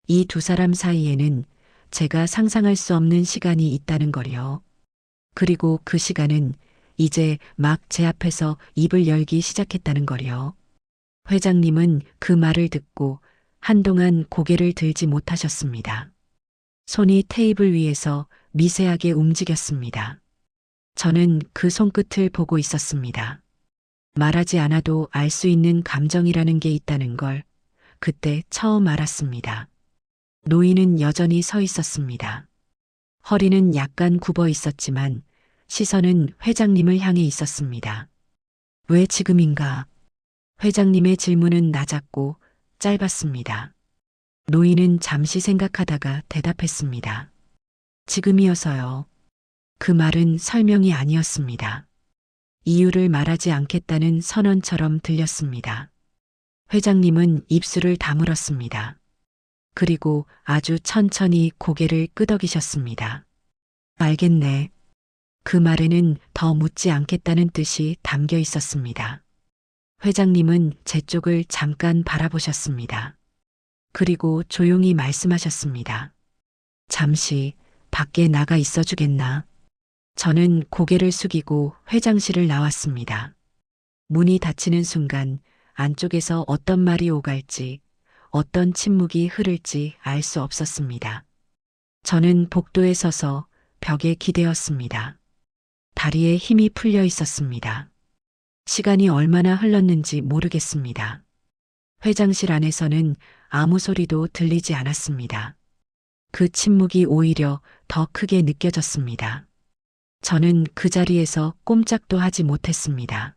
이 두 사람 사이에는 제가 상상할 수 없는 시간이 있다는 걸요. 그리고 그 시간은 이제 막 제 앞에서 입을 열기 시작했다는 걸요. 회장님은 그 말을 듣고 한동안 고개를 들지 못하셨습니다. 손이 테이블 위에서 미세하게 움직였습니다. 저는 그 손끝을 보고 있었습니다. 말하지 않아도 알 수 있는 감정이라는 게 있다는 걸 그때 처음 알았습니다. 노인은 여전히 서 있었습니다. 허리는 약간 굽어 있었지만 시선은 회장님을 향해 있었습니다. 왜 지금인가? 회장님의 질문은 낮았고 짧았습니다. 노인은 잠시 생각하다가 대답했습니다. 지금이어서요. 그 말은 설명이 아니었습니다. 이유를 말하지 않겠다는 선언처럼 들렸습니다. 회장님은 입술을 다물었습니다. 그리고 아주 천천히 고개를 끄덕이셨습니다. 알겠네. 그 말에는 더 묻지 않겠다는 뜻이 담겨 있었습니다. 회장님은 제 쪽을 잠깐 바라보셨습니다. 그리고 조용히 말씀하셨습니다. 잠시 밖에 나가 있어 주겠나? 저는 고개를 숙이고 회장실을 나왔습니다. 문이 닫히는 순간 안쪽에서 어떤 말이 오갈지, 어떤 침묵이 흐를지 알 수 없었습니다. 저는 복도에 서서 벽에 기대었습니다. 다리에 힘이 풀려 있었습니다. 시간이 얼마나 흘렀는지 모르겠습니다. 회장실 안에서는 아무 소리도 들리지 않았습니다. 그 침묵이 오히려 더 크게 느껴졌습니다. 저는 그 자리에서 꼼짝도 하지 못했습니다.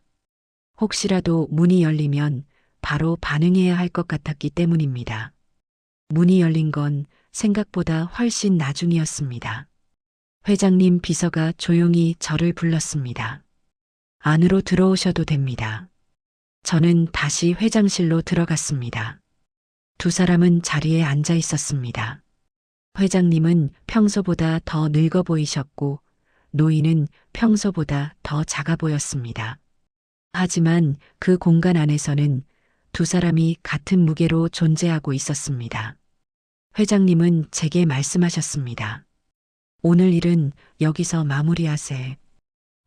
혹시라도 문이 열리면 바로 반응해야 할 것 같았기 때문입니다. 문이 열린 건 생각보다 훨씬 나중이었습니다. 회장님 비서가 조용히 저를 불렀습니다. 안으로 들어오셔도 됩니다. 저는 다시 회장실로 들어갔습니다. 두 사람은 자리에 앉아 있었습니다. 회장님은 평소보다 더 늙어 보이셨고 노인은 평소보다 더 작아 보였습니다. 하지만 그 공간 안에서는 두 사람이 같은 무게로 존재하고 있었습니다. 회장님은 제게 말씀하셨습니다. 오늘 일은 여기서 마무리하세.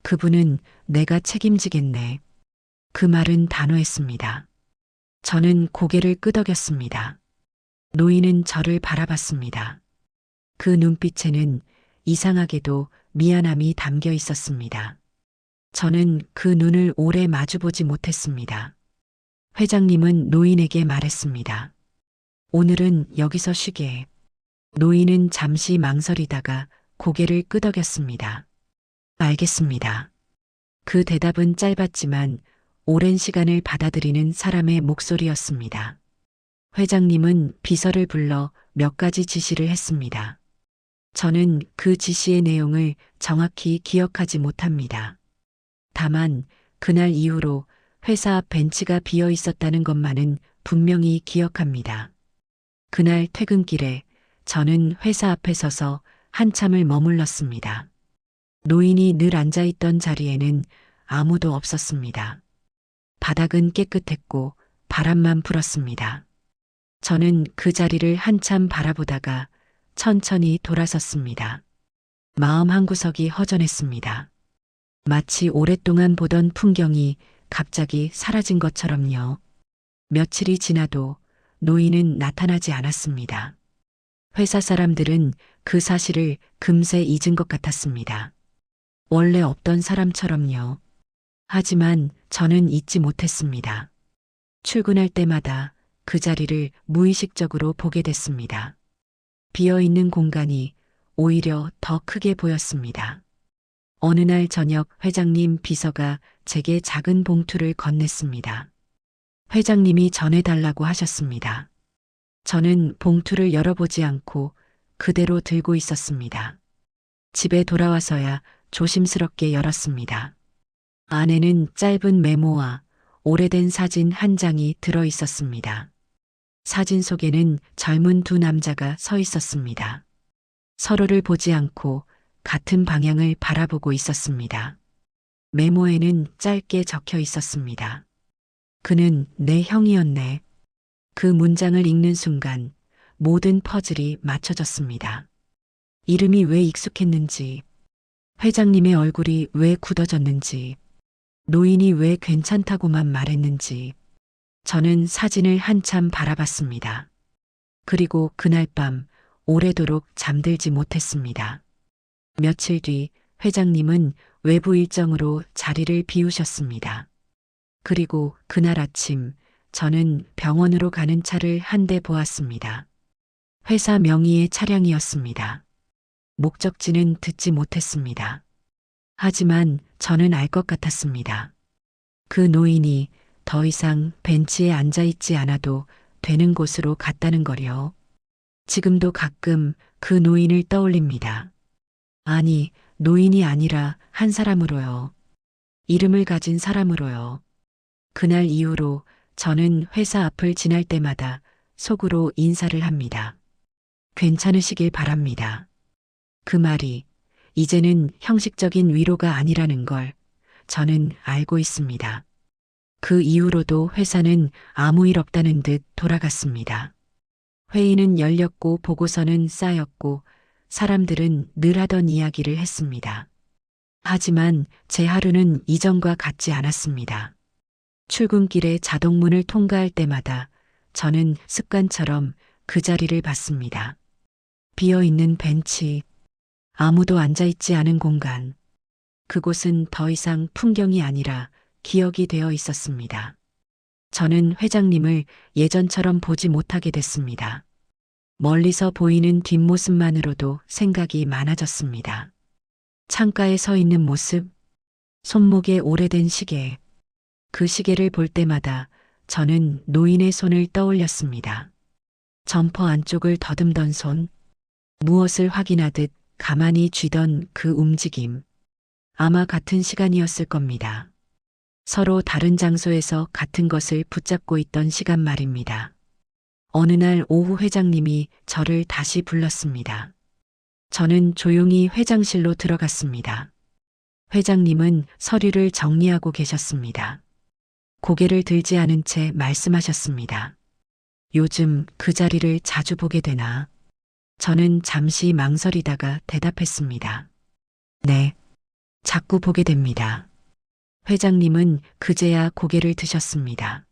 그분은 내가 책임지겠네. 그 말은 단호했습니다. 저는 고개를 끄덕였습니다. 노인은 저를 바라봤습니다. 그 눈빛에는 이상하게도 미안함이 담겨 있었습니다. 저는 그 눈을 오래 마주보지 못했습니다. 회장님은 노인에게 말했습니다. 오늘은 여기서 쉬게. 노인은 잠시 망설이다가 고개를 끄덕였습니다. 알겠습니다. 그 대답은 짧았지만 오랜 시간을 받아들이는 사람의 목소리였습니다. 회장님은 비서를 불러 몇 가지 지시를 했습니다. 저는 그 지시의 내용을 정확히 기억하지 못합니다. 다만 그날 이후로 회사 앞 벤치가 비어 있었다는 것만은 분명히 기억합니다. 그날 퇴근길에 저는 회사 앞에 서서 한참을 머물렀습니다. 노인이 늘 앉아있던 자리에는 아무도 없었습니다. 바닥은 깨끗했고 바람만 불었습니다. 저는 그 자리를 한참 바라보다가 천천히 돌아섰습니다. 마음 한구석이 허전했습니다. 마치 오랫동안 보던 풍경이 갑자기 사라진 것처럼요. 며칠이 지나도 노인은 나타나지 않았습니다. 회사 사람들은 그 사실을 금세 잊은 것 같았습니다. 원래 없던 사람처럼요. 하지만 저는 잊지 못했습니다. 출근할 때마다 그 자리를 무의식적으로 보게 됐습니다. 비어있는 공간이 오히려 더 크게 보였습니다. 어느 날 저녁 회장님 비서가 제게 작은 봉투를 건넸습니다. 회장님이 전해달라고 하셨습니다. 저는 봉투를 열어보지 않고 그대로 들고 있었습니다. 집에 돌아와서야 조심스럽게 열었습니다. 안에는 짧은 메모와 오래된 사진 한 장이 들어 있었습니다. 사진 속에는 젊은 두 남자가 서 있었습니다. 서로를 보지 않고 같은 방향을 바라보고 있었습니다. 메모에는 짧게 적혀 있었습니다. 그는 내 형이었네. 그 문장을 읽는 순간 모든 퍼즐이 맞춰졌습니다. 이름이 왜 익숙했는지, 회장님의 얼굴이 왜 굳어졌는지, 노인이 왜 괜찮다고만 말했는지, 저는 사진을 한참 바라봤습니다. 그리고 그날 밤 오래도록 잠들지 못했습니다. 며칠 뒤 회장님은 외부 일정으로 자리를 비우셨습니다. 그리고 그날 아침 저는 병원으로 가는 차를 한 대 보았습니다. 회사 명의의 차량이었습니다. 목적지는 듣지 못했습니다. 하지만 저는 알 것 같았습니다. 그 노인이 더 이상 벤치에 앉아 있지 않아도 되는 곳으로 갔다는 거요. 지금도 가끔 그 노인을 떠올립니다. 아니, 노인이 아니라 한 사람으로요. 이름을 가진 사람으로요. 그날 이후로 저는 회사 앞을 지날 때마다 속으로 인사를 합니다. 괜찮으시길 바랍니다. 그 말이 이제는 형식적인 위로가 아니라는 걸 저는 알고 있습니다. 그 이후로도 회사는 아무 일 없다는 듯 돌아갔습니다. 회의는 열렸고 보고서는 쌓였고 사람들은 늘 하던 이야기를 했습니다. 하지만 제 하루는 이전과 같지 않았습니다. 출근길에 자동문을 통과할 때마다 저는 습관처럼 그 자리를 봤습니다. 비어있는 벤치, 아무도 앉아있지 않은 공간. 그곳은 더 이상 풍경이 아니라 기억이 되어 있었습니다. 저는 회장님을 예전처럼 보지 못하게 됐습니다. 멀리서 보이는 뒷모습만으로도 생각이 많아졌습니다. 창가에 서 있는 모습, 손목에 오래된 시계, 그 시계를 볼 때마다 저는 노인의 손을 떠올렸습니다. 점퍼 안쪽을 더듬던 손, 무엇을 확인하듯 가만히 쥐던 그 움직임. 아마 같은 시간이었을 겁니다. 서로 다른 장소에서 같은 것을 붙잡고 있던 시간 말입니다. 어느 날 오후 회장님이 저를 다시 불렀습니다. 저는 조용히 회장실로 들어갔습니다. 회장님은 서류를 정리하고 계셨습니다. 고개를 들지 않은 채 말씀하셨습니다. 요즘 그 자리를 자주 보게 되나? 저는 잠시 망설이다가 대답했습니다. 네, 자꾸 보게 됩니다. 회장님은 그제야 고개를 드셨습니다.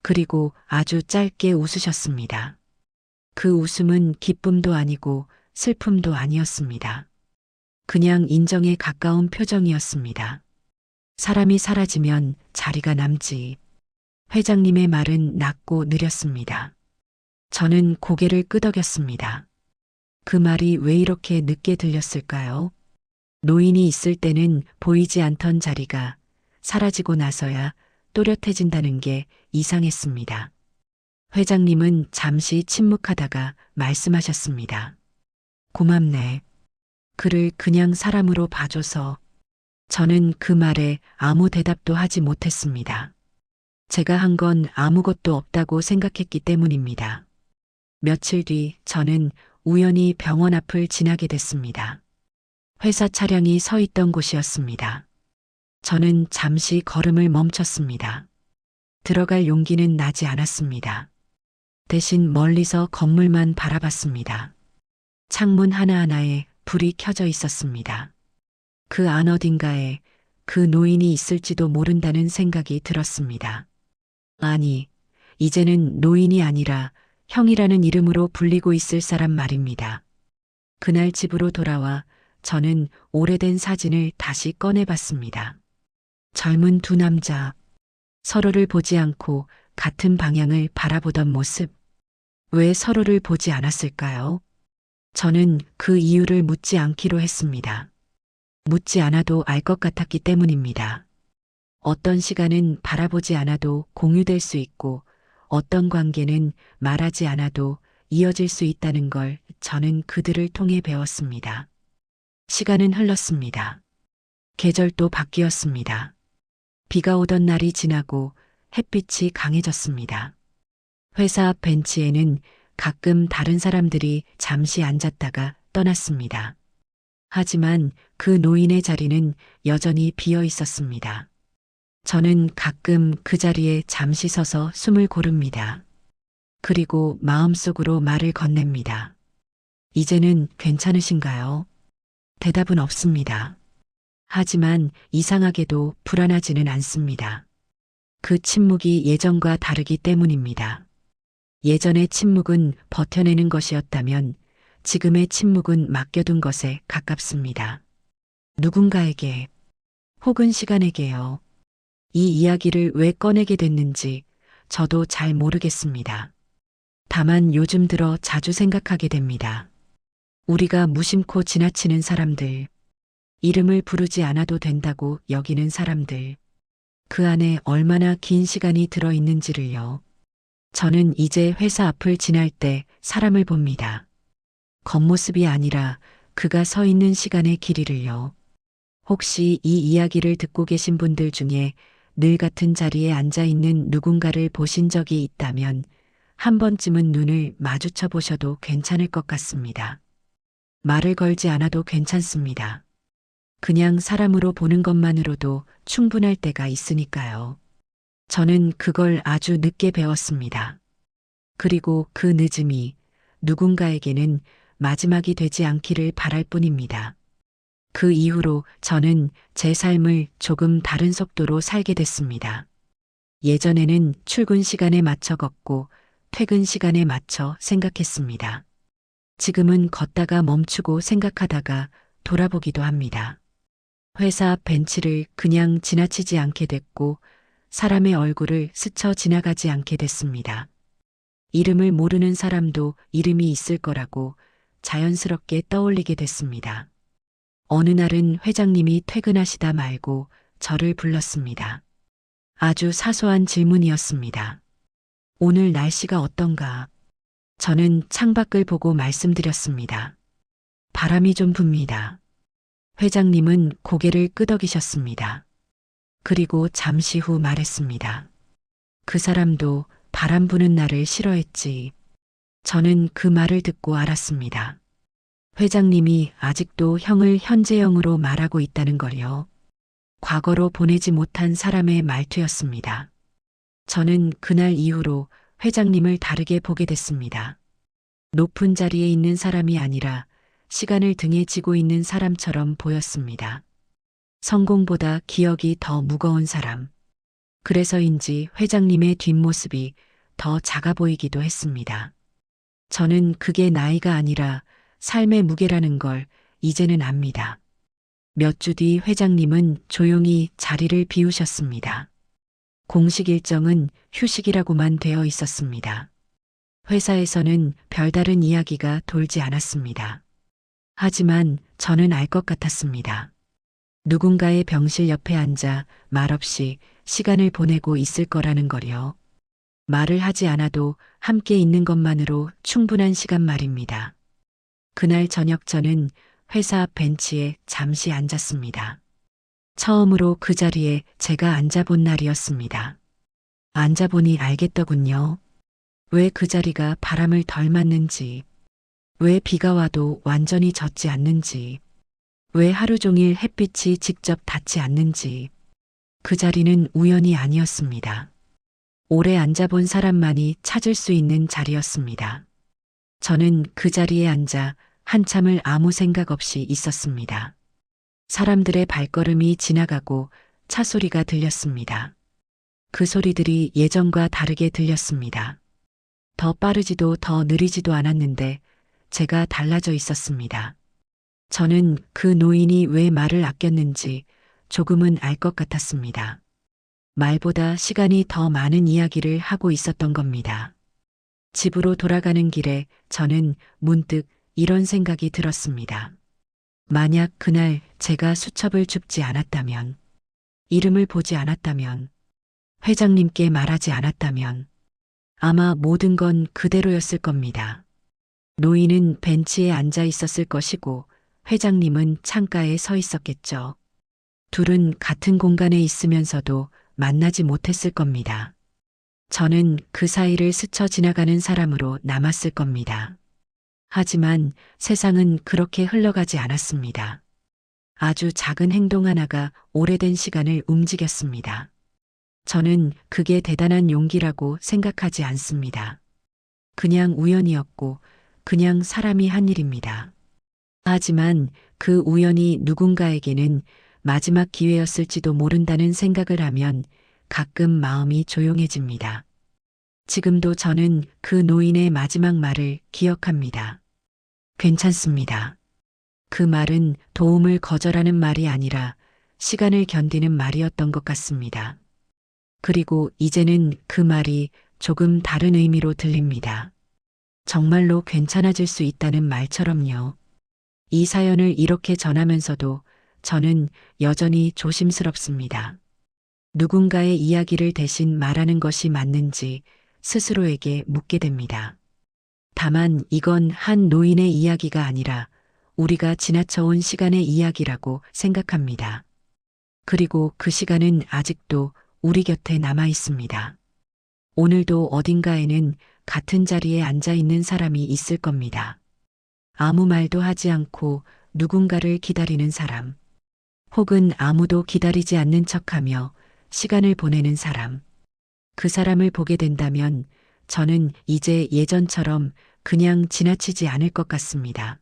그리고 아주 짧게 웃으셨습니다. 그 웃음은 기쁨도 아니고 슬픔도 아니었습니다. 그냥 인정에 가까운 표정이었습니다. 사람이 사라지면 자리가 남지. 회장님의 말은 낮고 느렸습니다. 저는 고개를 끄덕였습니다. 그 말이 왜 이렇게 늦게 들렸을까요? 노인이 있을 때는 보이지 않던 자리가 사라지고 나서야 또렷해진다는 게 이상했습니다. 회장님은 잠시 침묵하다가 말씀하셨습니다. 고맙네. 그를 그냥 사람으로 봐줘서. 저는 그 말에 아무 대답도 하지 못했습니다. 제가 한 건 아무것도 없다고 생각했기 때문입니다. 며칠 뒤 저는 우연히 병원 앞을 지나게 됐습니다. 회사 차량이 서 있던 곳이었습니다. 저는 잠시 걸음을 멈췄습니다. 들어갈 용기는 나지 않았습니다. 대신 멀리서 건물만 바라봤습니다. 창문 하나하나에 불이 켜져 있었습니다. 그 안 어딘가에 그 노인이 있을지도 모른다는 생각이 들었습니다. 아니, 이제는 노인이 아니라 형이라는 이름으로 불리고 있을 사람 말입니다. 그날 집으로 돌아와 저는 오래된 사진을 다시 꺼내봤습니다. 젊은 두 남자, 서로를 보지 않고 같은 방향을 바라보던 모습. 왜 서로를 보지 않았을까요? 저는 그 이유를 묻지 않기로 했습니다. 묻지 않아도 알 것 같았기 때문입니다. 어떤 시간은 바라보지 않아도 공유될 수 있고 어떤 관계는 말하지 않아도 이어질 수 있다는 걸 저는 그들을 통해 배웠습니다. 시간은 흘렀습니다. 계절도 바뀌었습니다. 비가 오던 날이 지나고 햇빛이 강해졌습니다. 회사 앞 벤치에는 가끔 다른 사람들이 잠시 앉았다가 떠났습니다. 하지만 그 노인의 자리는 여전히 비어 있었습니다. 저는 가끔 그 자리에 잠시 서서 숨을 고릅니다. 그리고 마음속으로 말을 건넵니다. 이제는 괜찮으신가요? 대답은 없습니다. 하지만 이상하게도 불안하지는 않습니다. 그 침묵이 예전과 다르기 때문입니다. 예전의 침묵은 버텨내는 것이었다면 지금의 침묵은 맡겨둔 것에 가깝습니다. 누군가에게 혹은 시간에게요. 이 이야기를 왜 꺼내게 됐는지 저도 잘 모르겠습니다. 다만 요즘 들어 자주 생각하게 됩니다. 우리가 무심코 지나치는 사람들, 이름을 부르지 않아도 된다고 여기는 사람들, 그 안에 얼마나 긴 시간이 들어있는지를요. 저는 이제 회사 앞을 지날 때 사람을 봅니다. 겉모습이 아니라 그가 서 있는 시간의 길이를요. 혹시 이 이야기를 듣고 계신 분들 중에 늘 같은 자리에 앉아 있는 누군가를 보신 적이 있다면 한 번쯤은 눈을 마주쳐 보셔도 괜찮을 것 같습니다. 말을 걸지 않아도 괜찮습니다. 그냥 사람으로 보는 것만으로도 충분할 때가 있으니까요. 저는 그걸 아주 늦게 배웠습니다. 그리고 그 늦음이 누군가에게는 마지막이 되지 않기를 바랄 뿐입니다. 그 이후로 저는 제 삶을 조금 다른 속도로 살게 됐습니다. 예전에는 출근 시간에 맞춰 걷고 퇴근 시간에 맞춰 생각했습니다. 지금은 걷다가 멈추고 생각하다가 돌아보기도 합니다. 회사 앞 벤치를 그냥 지나치지 않게 됐고 사람의 얼굴을 스쳐 지나가지 않게 됐습니다. 이름을 모르는 사람도 이름이 있을 거라고 자연스럽게 떠올리게 됐습니다. 어느 날은 회장님이 퇴근하시다 말고 저를 불렀습니다. 아주 사소한 질문이었습니다. 오늘 날씨가 어떤가? 저는 창밖을 보고 말씀드렸습니다. 바람이 좀 붑니다. 회장님은 고개를 끄덕이셨습니다. 그리고 잠시 후 말했습니다. 그 사람도 바람 부는 날을 싫어했지. 저는 그 말을 듣고 알았습니다. 회장님이 아직도 형을 현재형으로 말하고 있다는 걸요. 과거로 보내지 못한 사람의 말투였습니다. 저는 그날 이후로 회장님을 다르게 보게 됐습니다. 높은 자리에 있는 사람이 아니라 시간을 등에 지고 있는 사람처럼 보였습니다. 성공보다 기억이 더 무거운 사람. 그래서인지 회장님의 뒷모습이 더 작아 보이기도 했습니다. 저는 그게 나이가 아니라 삶의 무게라는 걸 이제는 압니다. 몇 주 뒤 회장님은 조용히 자리를 비우셨습니다. 공식 일정은 휴식이라고만 되어 있었습니다. 회사에서는 별다른 이야기가 돌지 않았습니다. 하지만 저는 알 것 같았습니다. 누군가의 병실 옆에 앉아 말없이 시간을 보내고 있을 거라는 걸요. 말을 하지 않아도 함께 있는 것만으로 충분한 시간 말입니다. 그날 저녁 저는 회사 앞 벤치에 잠시 앉았습니다. 처음으로 그 자리에 제가 앉아본 날이었습니다. 앉아보니 알겠더군요. 왜 그 자리가 바람을 덜 맞는지, 왜 비가 와도 완전히 젖지 않는지, 왜 하루 종일 햇빛이 직접 닿지 않는지. 그 자리는 우연이 아니었습니다. 오래 앉아본 사람만이 찾을 수 있는 자리였습니다. 저는 그 자리에 앉아 한참을 아무 생각 없이 있었습니다. 사람들의 발걸음이 지나가고 차 소리가 들렸습니다. 그 소리들이 예전과 다르게 들렸습니다. 더 빠르지도 더 느리지도 않았는데 제가 달라져 있었습니다. 저는 그 노인이 왜 말을 아꼈는지 조금은 알 것 같았습니다. 말보다 시간이 더 많은 이야기를 하고 있었던 겁니다. 집으로 돌아가는 길에 저는 문득 이런 생각이 들었습니다. 만약 그날 제가 수첩을 줍지 않았다면, 이름을 보지 않았다면, 회장님께 말하지 않았다면, 아마 모든 건 그대로였을 겁니다. 노인은 벤치에 앉아 있었을 것이고, 회장님은 창가에 서 있었겠죠. 둘은 같은 공간에 있으면서도 만나지 못했을 겁니다. 저는 그 사이를 스쳐 지나가는 사람으로 남았을 겁니다. 하지만 세상은 그렇게 흘러가지 않았습니다. 아주 작은 행동 하나가 오래된 시간을 움직였습니다. 저는 그게 대단한 용기라고 생각하지 않습니다. 그냥 우연이었고, 그냥 사람이 한 일입니다. 하지만 그 우연이 누군가에게는 마지막 기회였을지도 모른다는 생각을 하면 가끔 마음이 조용해집니다. 지금도 저는 그 노인의 마지막 말을 기억합니다. 괜찮습니다. 그 말은 도움을 거절하는 말이 아니라 시간을 견디는 말이었던 것 같습니다. 그리고 이제는 그 말이 조금 다른 의미로 들립니다. 정말로 괜찮아질 수 있다는 말처럼요. 이 사연을 이렇게 전하면서도 저는 여전히 조심스럽습니다. 누군가의 이야기를 대신 말하는 것이 맞는지 스스로에게 묻게 됩니다. 다만 이건 한 노인의 이야기가 아니라 우리가 지나쳐온 시간의 이야기라고 생각합니다. 그리고 그 시간은 아직도 우리 곁에 남아 있습니다. 오늘도 어딘가에는 같은 자리에 앉아 있는 사람이 있을 겁니다. 아무 말도 하지 않고 누군가를 기다리는 사람, 혹은 아무도 기다리지 않는 척하며 시간을 보내는 사람. 그 사람을 보게 된다면 저는 이제 예전처럼 그냥 지나치지 않을 것 같습니다.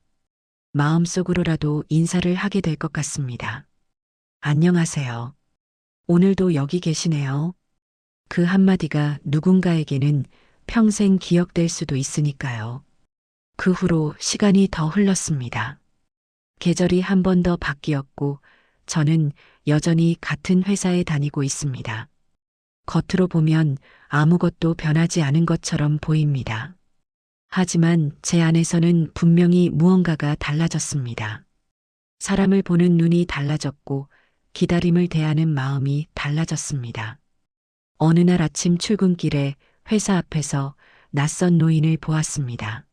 마음속으로라도 인사를 하게 될 것 같습니다. 안녕하세요. 오늘도 여기 계시네요. 그 한마디가 누군가에게는 평생 기억될 수도 있으니까요. 그 후로 시간이 더 흘렀습니다. 계절이 한 번 더 바뀌었고 저는 여전히 같은 회사에 다니고 있습니다. 겉으로 보면 아무것도 변하지 않은 것처럼 보입니다. 하지만 제 안에서는 분명히 무언가가 달라졌습니다. 사람을 보는 눈이 달라졌고 기다림을 대하는 마음이 달라졌습니다. 어느 날 아침 출근길에 회사 앞에서 낯선 노인을 보았습니다.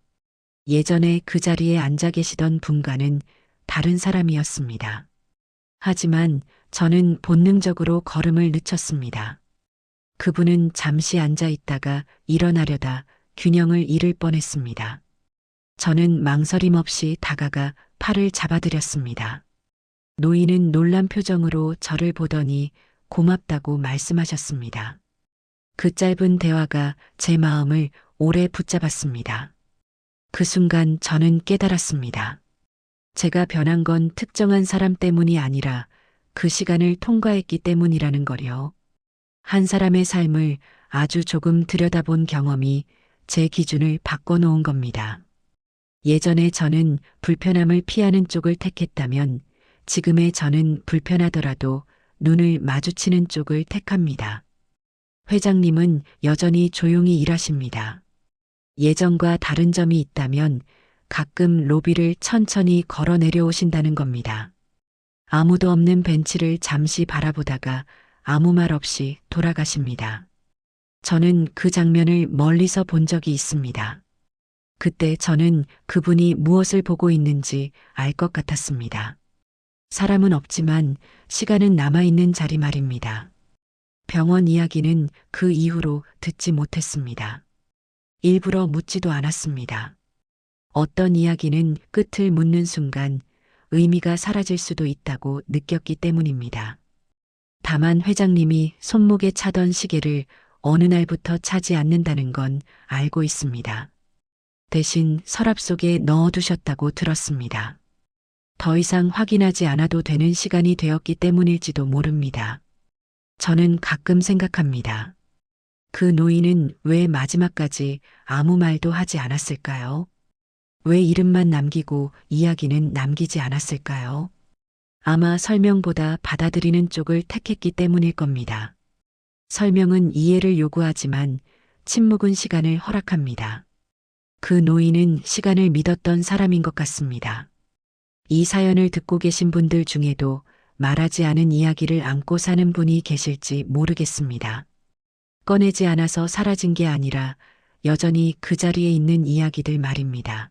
예전에 그 자리에 앉아 계시던 분과는 다른 사람이었습니다. 하지만 저는 본능적으로 걸음을 늦췄습니다. 그분은 잠시 앉아 있다가 일어나려다 균형을 잃을 뻔했습니다. 저는 망설임 없이 다가가 팔을 잡아드렸습니다. 노인은 놀란 표정으로 저를 보더니 고맙다고 말씀하셨습니다. 그 짧은 대화가 제 마음을 오래 붙잡았습니다. 그 순간 저는 깨달았습니다. 제가 변한 건 특정한 사람 때문이 아니라 그 시간을 통과했기 때문이라는 거요. 한 사람의 삶을 아주 조금 들여다본 경험이 제 기준을 바꿔놓은 겁니다. 예전에 저는 불편함을 피하는 쪽을 택했다면 지금의 저는 불편하더라도 눈을 마주치는 쪽을 택합니다. 회장님은 여전히 조용히 일하십니다. 예전과 다른 점이 있다면 가끔 로비를 천천히 걸어 내려오신다는 겁니다. 아무도 없는 벤치를 잠시 바라보다가 아무 말 없이 돌아가십니다. 저는 그 장면을 멀리서 본 적이 있습니다. 그때 저는 그분이 무엇을 보고 있는지 알 것 같았습니다. 사람은 없지만 시간은 남아있는 자리 말입니다. 병원 이야기는 그 이후로 듣지 못했습니다. 일부러 묻지도 않았습니다. 어떤 이야기는 끝을 묻는 순간 의미가 사라질 수도 있다고 느꼈기 때문입니다. 다만 회장님이 손목에 차던 시계를 어느 날부터 차지 않는다는 건 알고 있습니다. 대신 서랍 속에 넣어두셨다고 들었습니다. 더 이상 확인하지 않아도 되는 시간이 되었기 때문일지도 모릅니다. 저는 가끔 생각합니다. 그 노인은 왜 마지막까지 아무 말도 하지 않았을까요? 왜 이름만 남기고 이야기는 남기지 않았을까요? 아마 설명보다 받아들이는 쪽을 택했기 때문일 겁니다. 설명은 이해를 요구하지만 침묵은 시간을 허락합니다. 그 노인은 시간을 믿었던 사람인 것 같습니다. 이 사연을 듣고 계신 분들 중에도 말하지 않은 이야기를 안고 사는 분이 계실지 모르겠습니다. 꺼내지 않아서 사라진 게 아니라 여전히 그 자리에 있는 이야기들 말입니다.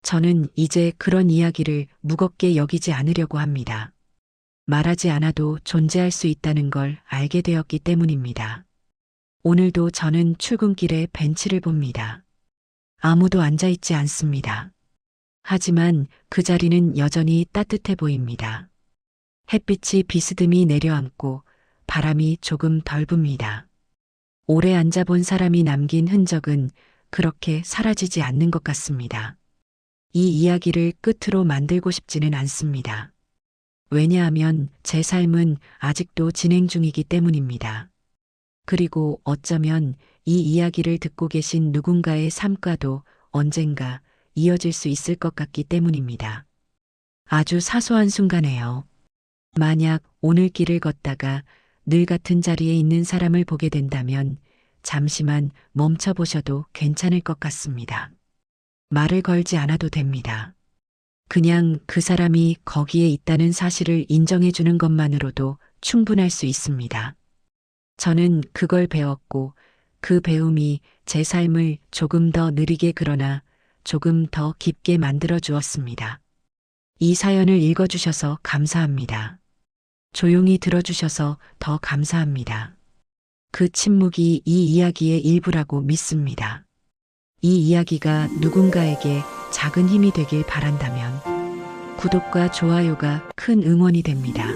저는 이제 그런 이야기를 무겁게 여기지 않으려고 합니다. 말하지 않아도 존재할 수 있다는 걸 알게 되었기 때문입니다. 오늘도 저는 출근길에 벤치를 봅니다. 아무도 앉아있지 않습니다. 하지만 그 자리는 여전히 따뜻해 보입니다. 햇빛이 비스듬히 내려앉고 바람이 조금 덜 붑니다. 오래 앉아본 사람이 남긴 흔적은 그렇게 사라지지 않는 것 같습니다. 이 이야기를 끝으로 만들고 싶지는 않습니다. 왜냐하면 제 삶은 아직도 진행 중이기 때문입니다. 그리고 어쩌면 이 이야기를 듣고 계신 누군가의 삶과도 언젠가 이어질 수 있을 것 같기 때문입니다. 아주 사소한 순간에요. 만약 오늘 길을 걷다가 늘 같은 자리에 있는 사람을 보게 된다면 잠시만 멈춰보셔도 괜찮을 것 같습니다. 말을 걸지 않아도 됩니다. 그냥 그 사람이 거기에 있다는 사실을 인정해주는 것만으로도 충분할 수 있습니다. 저는 그걸 배웠고 그 배움이 제 삶을 조금 더 느리게 그러나 조금 더 깊게 만들어 주었습니다. 이 사연을 읽어주셔서 감사합니다. 조용히 들어주셔서 더 감사합니다. 그 침묵이 이 이야기의 일부라고 믿습니다. 이 이야기가 누군가에게 작은 힘이 되길 바란다면 구독과 좋아요가 큰 응원이 됩니다.